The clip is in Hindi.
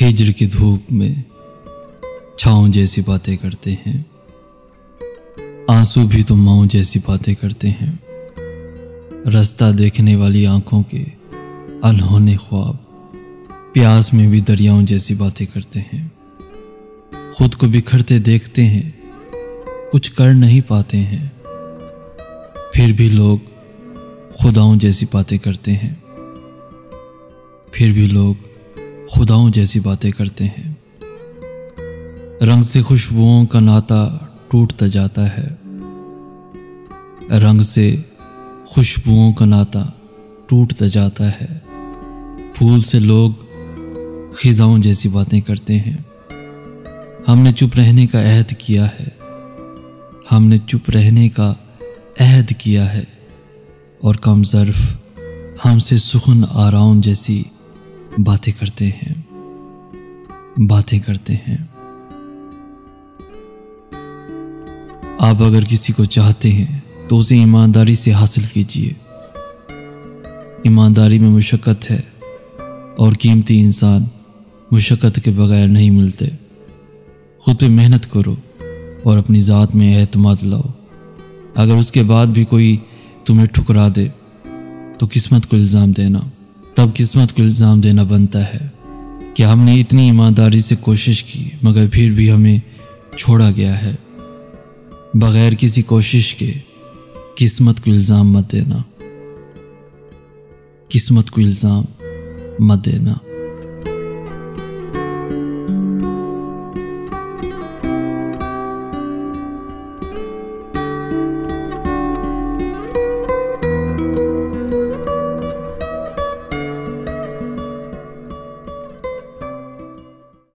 हिज्र की धूप में छाँव जैसी बातें करते हैं। आंसू भी तो माँव जैसी बातें करते हैं। रास्ता देखने वाली आंखों के अनहोने ख्वाब प्यास में भी दरियाओं जैसी बातें करते हैं। खुद को बिखरते देखते हैं, कुछ कर नहीं पाते हैं, फिर भी लोग खुदाओं जैसी बातें करते हैं। फिर भी लोग खुदाओं जैसी बातें करते हैं। रंग से खुशबुओं का नाता टूटता जाता है। रंग से खुशबुओं का नाता टूटता जाता है। फूल से लोग खिजाओं जैसी बातें करते हैं। हमने चुप रहने का अहद किया है। हमने चुप रहने का अहद किया है और कम ज़र्फ हमसे सुखन आराम जैसी बातें करते हैं। आप अगर किसी को चाहते हैं तो उसे ईमानदारी से हासिल कीजिए। ईमानदारी में मुशक्क़त है और कीमती इंसान मुशक्क़त के बगैर नहीं मिलते। खुद पे मेहनत करो और अपनी ज़ात में एतमाद लाओ। अगर उसके बाद भी कोई तुम्हें ठुकरा दे तो किस्मत को इल्ज़ाम देना, तब किस्मत को इल्ज़ाम देना बनता है कि हमने इतनी ईमानदारी से कोशिश की मगर फिर भी हमें छोड़ा गया है। बगैर किसी कोशिश के किस्मत को इल्ज़ाम मत देना। किस्मत को इल्ज़ाम मत देना।